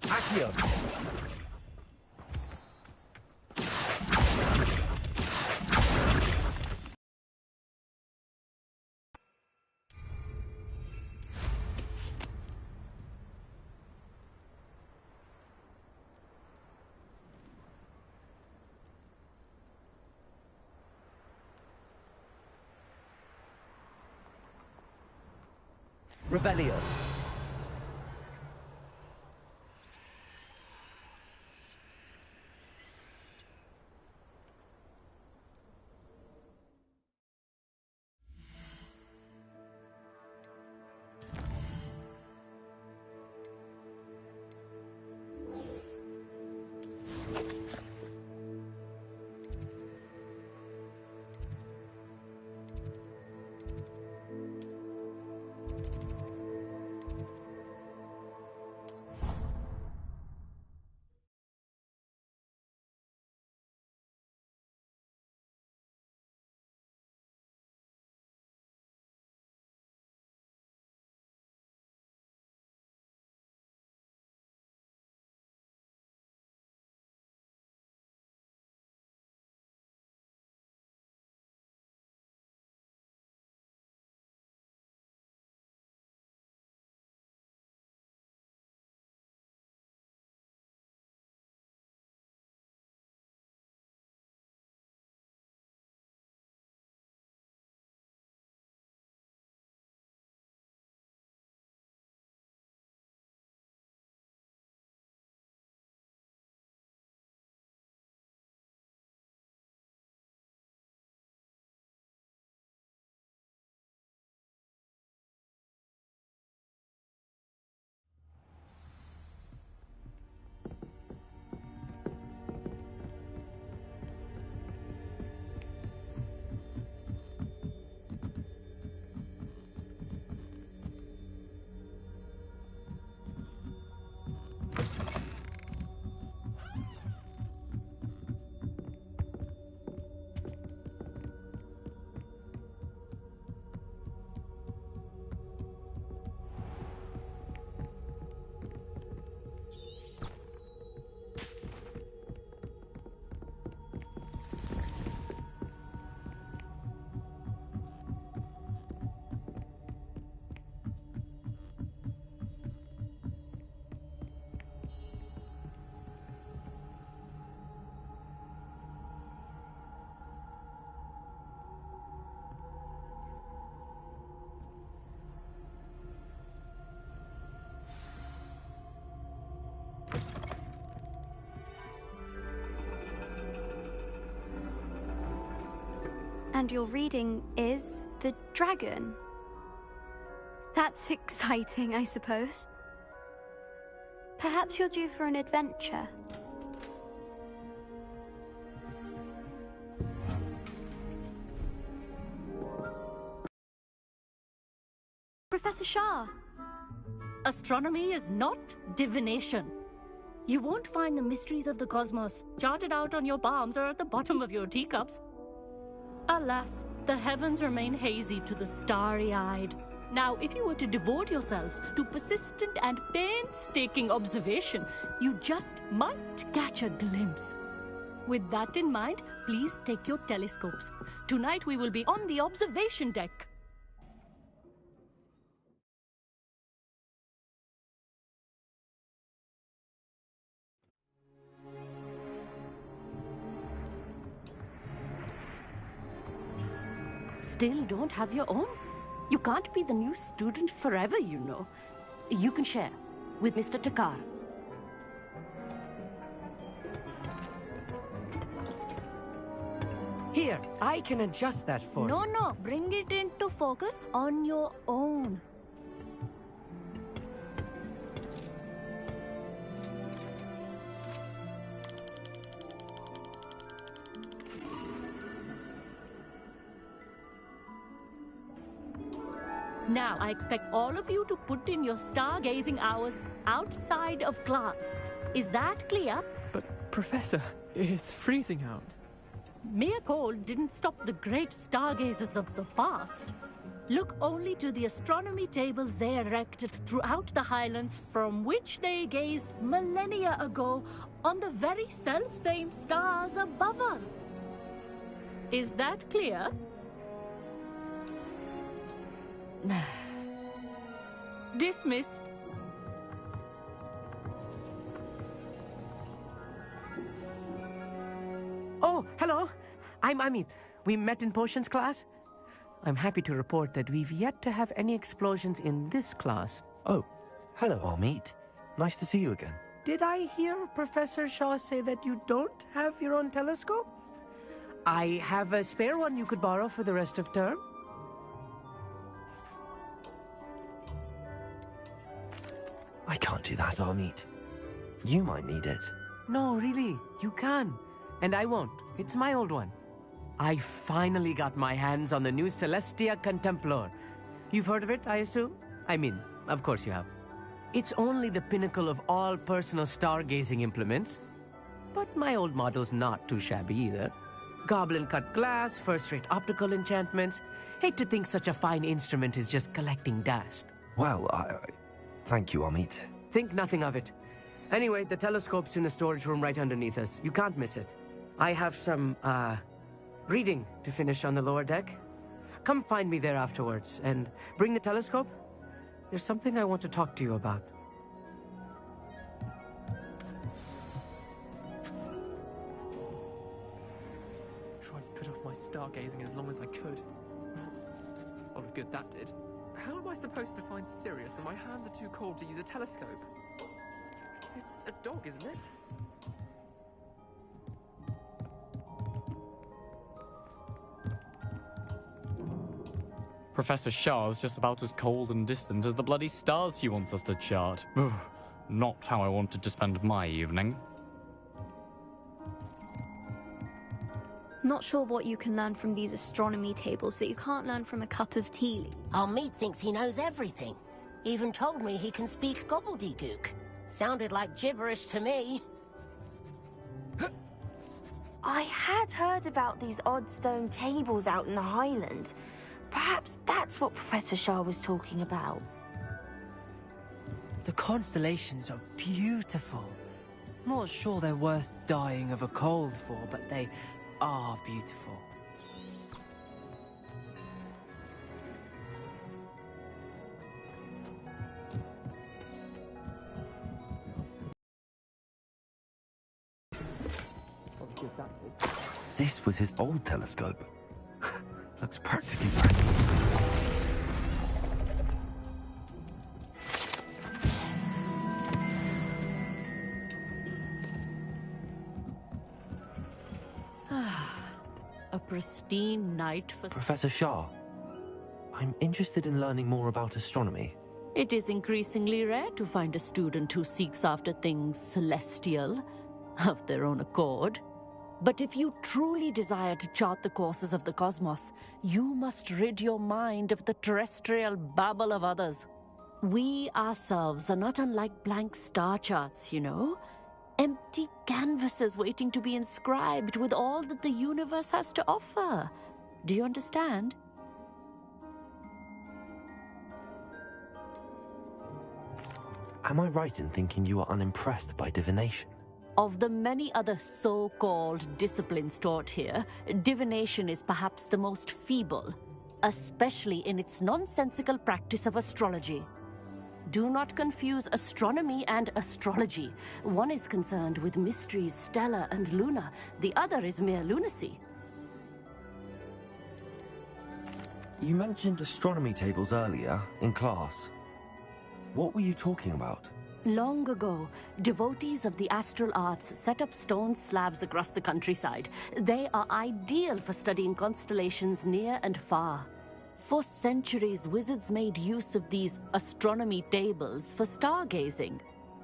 Accio. Revelio. And your reading is the dragon. That's exciting, I suppose. Perhaps you're due for an adventure. Professor Shah! Astronomy is not divination. You won't find the mysteries of the cosmos charted out on your palms or at the bottom of your teacups. Alas, the heavens remain hazy to the starry-eyed. Now, if you were to devote yourselves to persistent and painstaking observation, you just might catch a glimpse. With that in mind, please take your telescopes. Tonight we will be on the observation deck. Still don't have your own? You can't be the new student forever, you know. You can share with Mr. Takar. Here, I can adjust that for you. No, bring it into focus on your own. Now, I expect all of you to put in your stargazing hours outside of class. Is that clear? But, Professor, it's freezing out. Mere cold didn't stop the great stargazers of the past. look only to the astronomy tables they erected throughout the Highlands, from which they gazed millennia ago on the very self-same stars above us. Is that clear? Dismissed. Oh, hello. I'm Amit. We met in potions class. I'm happy to report that we've yet to have any explosions in this class. Oh, hello, Amit. Nice to see you again. Did I hear Professor Shaw say that you don't have your own telescope? I have a spare one you could borrow for the rest of term. I can't do that, Amit. You might need it. No, really, you can. And I won't. It's my old one. I finally got my hands on the new Celestia Contemplar. You've heard of it, I assume? I mean, of course you have. It's only the pinnacle of all personal stargazing implements. But my old model's not too shabby either. Goblin-cut glass, first-rate optical enchantments. Hate to think such a fine instrument is just collecting dust. Well, thank you, Amit. Think nothing of it. Anyway, the telescope's in the storage room right underneath us. You can't miss it. I have some, reading to finish on the lower deck. Come find me there afterwards, and bring the telescope. There's something I want to talk to you about. Tried to put off my stargazing as long as I could. A lot of good that did. How am I supposed to find Sirius when my hands are too cold to use a telescope? It's a dog, isn't it? Professor Shah's just about as cold and distant as the bloody stars she wants us to chart. Ugh, not how I wanted to spend my evening. Not sure what you can learn from these astronomy tables that you can't learn from a cup of tea leaves. Amit thinks he knows everything. Even told me he can speak gobbledygook. Sounded like gibberish to me. I had heard about these odd stone tables out in the Highlands. Perhaps that's what Professor Shah was talking about. The constellations are beautiful. Not sure they're worth dying of a cold for, but they are beautiful. This was his old telescope. Looks practically brand new. A pristine night for... Professor Shah, I'm interested in learning more about astronomy. It is increasingly rare to find a student who seeks after things celestial, of their own accord. But if you truly desire to chart the courses of the cosmos, you must rid your mind of the terrestrial babble of others. We ourselves are not unlike blank star charts, you know? Empty canvases waiting to be inscribed with all that the universe has to offer. Do you understand? Am I right in thinking you are unimpressed by divination? Of the many other so-called disciplines taught here, divination is perhaps the most feeble, especially in its nonsensical practice of astrology. Do not confuse astronomy and astrology. One is concerned with mysteries stellar and lunar, the other is mere lunacy. You mentioned astronomy tables earlier, in class. What were you talking about? Long ago, devotees of the astral arts set up stone slabs across the countryside. They are ideal for studying constellations near and far. For centuries, wizards made use of these astronomy tables for stargazing.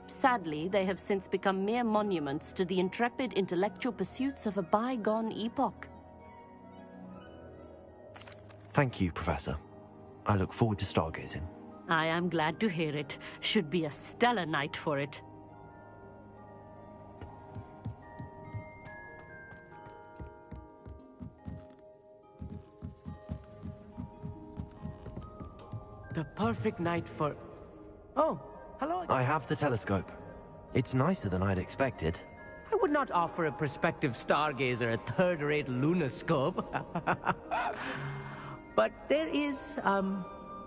Sadly, they have since become mere monuments to the intrepid intellectual pursuits of a bygone epoch. Thank you, Professor. I look forward to stargazing. I am glad to hear it. Should be a stellar night for it. The perfect night for... Oh, hello. I have the telescope. It's nicer than I'd expected. I would not offer a prospective stargazer a third-rate lunoscope. But there is,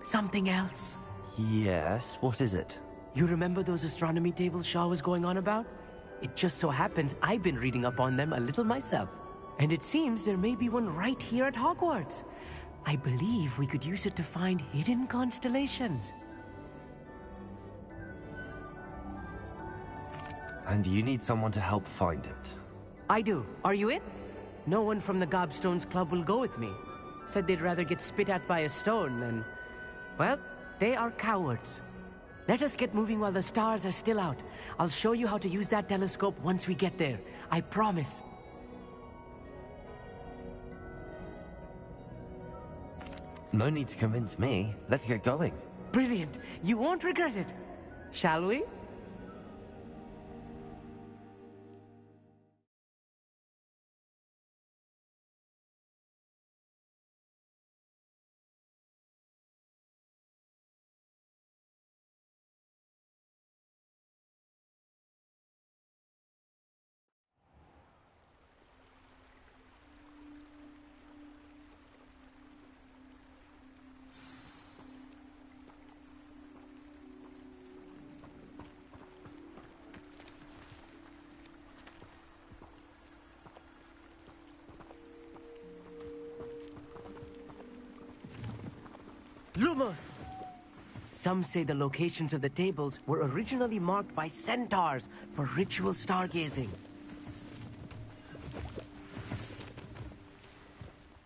something else. Yes, what is it? You remember those astronomy tables Shaw was going on about? It just so happens I've been reading up on them a little myself. And it seems there may be one right here at Hogwarts. I believe we could use it to find hidden constellations. And you need someone to help find it. I do. Are you in? No one from the Gobstones Club will go with me. Said they'd rather get spit at by a stone than... Well, they are cowards. Let us get moving while the stars are still out. I'll show you how to use that telescope once we get there. I promise. No need to convince me. Let's get going. Brilliant. You won't regret it. Shall we? Lumos! Some say the locations of the tables were originally marked by centaurs for ritual stargazing.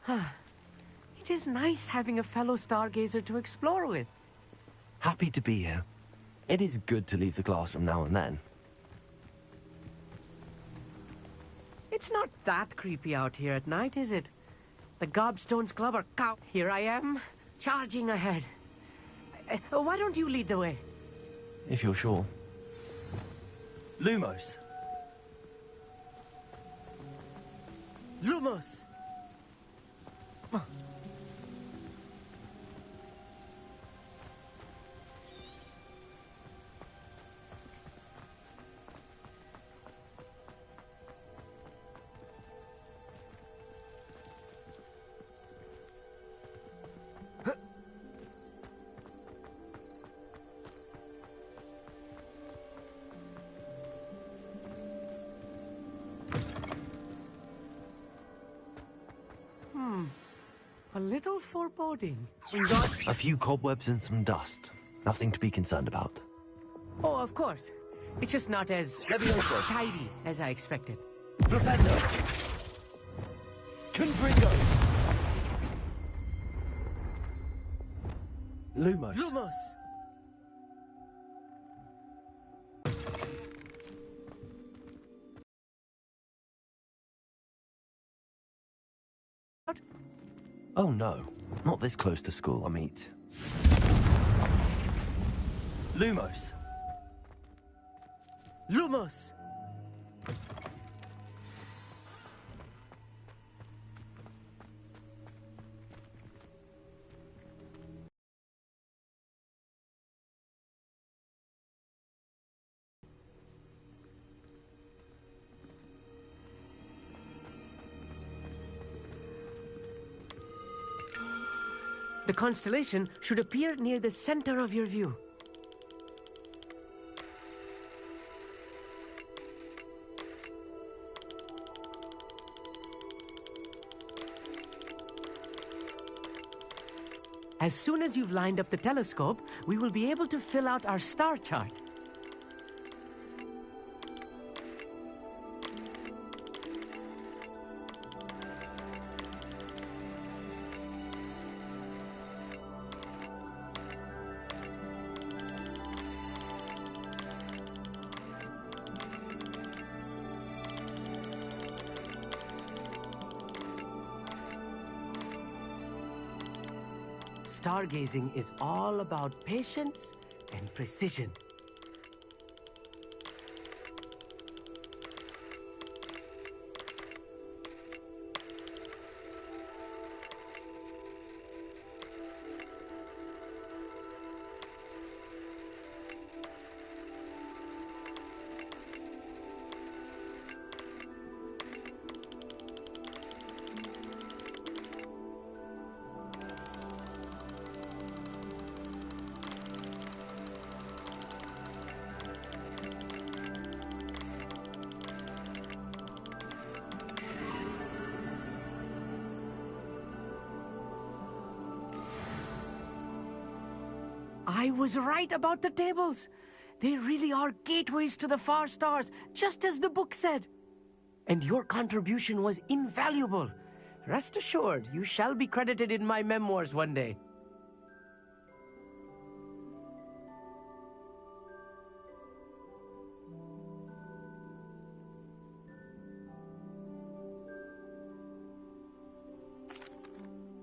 It is nice having a fellow stargazer to explore with. Happy to be here. It is good to leave the classroom now and then. It's not that creepy out here at night, is it? The Gobstones Club are cow. Here I am, charging ahead. Why don't you lead the way? If you're sure. Lumos! Lumos! A little foreboding. A few cobwebs and some dust. Nothing to be concerned about. Oh, of course. It's just not as tidy as I expected. Flipendo! Confringo! Lumos! Lumos! Oh no, not this close to school, I meet. Lumos! Lumos! The constellation should appear near the center of your view. As soon as you've lined up the telescope, we will be able to fill out our star chart. Stargazing is all about patience and precision. was right about the tables. They really are gateways to the far stars, just as the book said. And your contribution was invaluable. Rest assured, you shall be credited in my memoirs one day.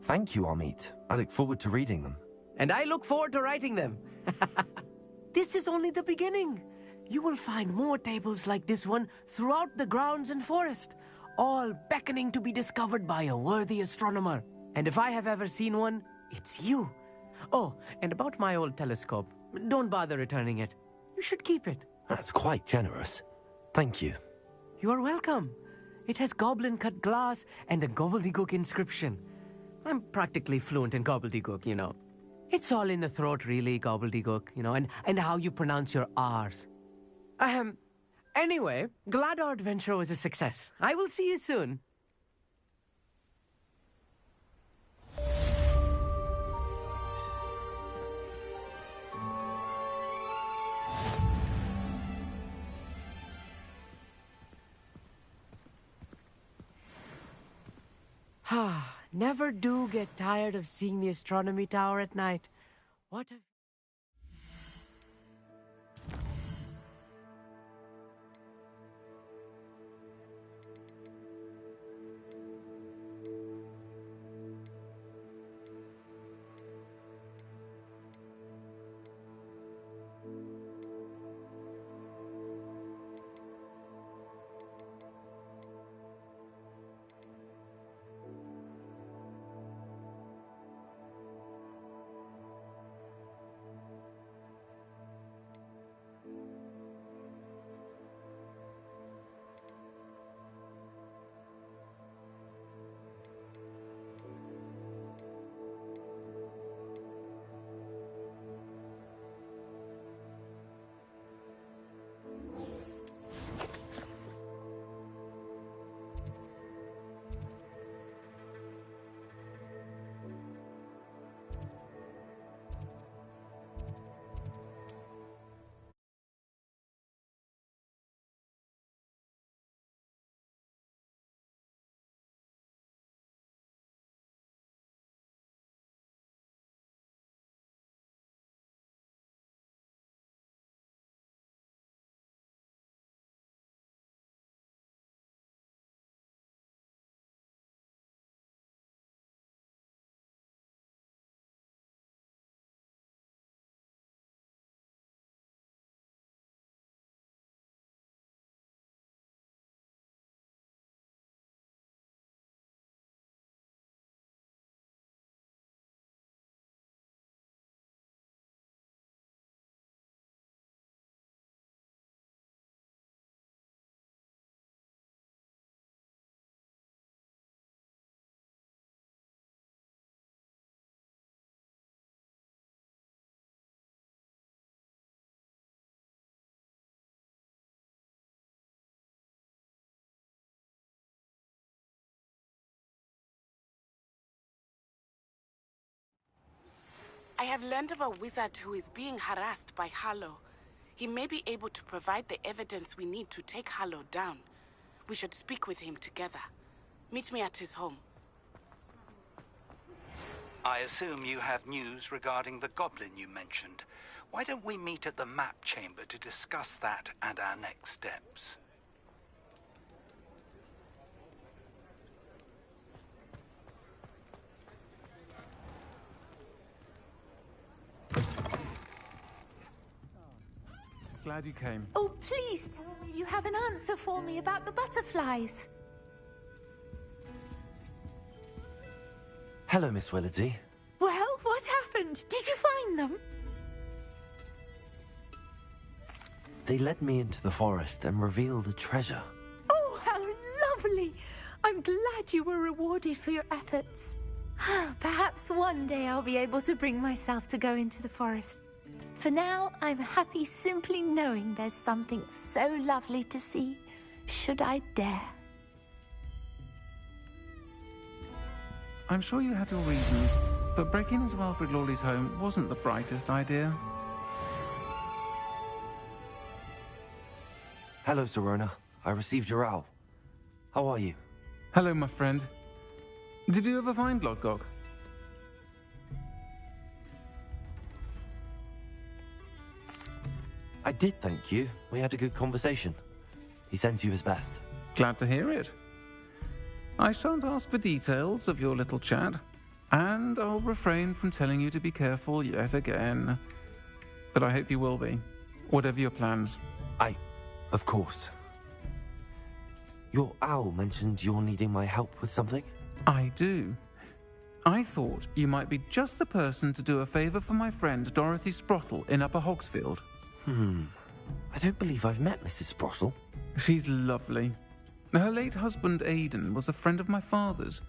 Thank you, Amit. I look forward to reading them. And I look forward to writing them. This is only the beginning. You will find more tables like this one throughout the grounds and forest, all beckoning to be discovered by a worthy astronomer. And if I have ever seen one, it's you. Oh, and about my old telescope, don't bother returning it. You should keep it. That's quite generous. Thank you. You are welcome. It has goblin-cut glass and a gobbledygook inscription. I'm practically fluent in gobbledygook, you know. It's all in the throat, really, gobbledygook, you know, and how you pronounce your R's. Anyway, glad our adventure was a success. I will see you soon. Never do get tired of seeing the astronomy tower at night. What a... I have learned of a wizard who is being harassed by Harlow. He may be able to provide the evidence we need to take Harlow down. We should speak with him together. Meet me at his home. I assume you have news regarding the goblin you mentioned. Why don't we meet at the map chamber to discuss that and our next steps? Glad you came. Oh, please tell me you have an answer for me about the butterflies. Hello, Miss Willardsey. Well, what happened? Did you find them? They led me into the forest and revealed a treasure. Oh, how lovely! I'm glad you were rewarded for your efforts. Perhaps one day I'll be able to bring myself to go into the forest. For now, I'm happy simply knowing there's something so lovely to see, should I dare. I'm sure you had your reasons, but breaking into Alfred Lawley's home wasn't the brightest idea. Hello, Serona. I received your owl. How are you? Hello, my friend. Did you ever find Lodgok? I did, thank you. We had a good conversation. He sends you his best. Glad to hear it. I shan't ask for details of your little chat, and I'll refrain from telling you to be careful yet again. But I hope you will be, whatever your plans. Of course. Your owl mentioned you're needing my help with something? I do. I thought you might be just the person to do a favour for my friend Dorothy Sprottle in Upper Hogsfield. I don't believe I've met Mrs. Sprottle. She's lovely. Her late husband Aidan was a friend of my father's.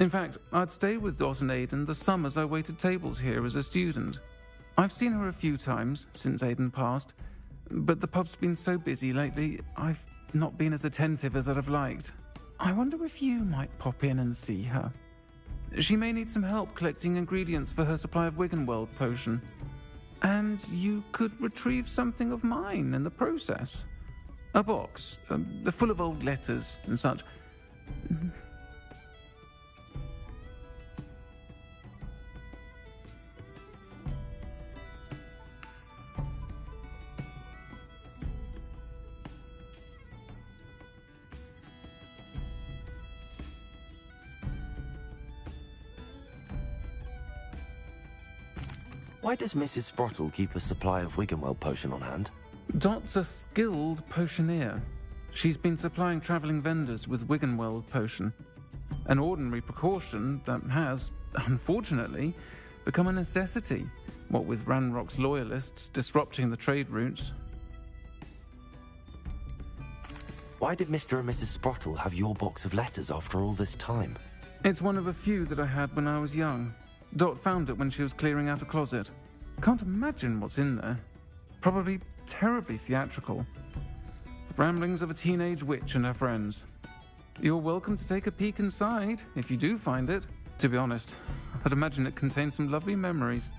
In fact, I'd stayed with Dot and Aidan the summers I waited tables here as a student. I've seen her a few times since Aidan passed, but the pub's been so busy lately, I've not been as attentive as I'd have liked. I wonder if you might pop in and see her. She may need some help collecting ingredients for her supply of Wiggenweld potion. And you could retrieve something of mine in the process. A box, full of old letters and such. Why does Mrs. Sprottle keep a supply of Wiggenweld potion on hand? Dot's a skilled potioneer. She's been supplying travelling vendors with Wiggenweld potion. An ordinary precaution that has, unfortunately, become a necessity, what with Ranrock's loyalists disrupting the trade routes. Why did Mr. and Mrs. Sprottle have your box of letters after all this time? It's one of a few that I had when I was young. Dot found it when she was clearing out a closet. Can't imagine what's in there. Probably terribly theatrical. The ramblings of a teenage witch and her friends. You're welcome to take a peek inside, if you do find it. To be honest, I'd imagine it contains some lovely memories.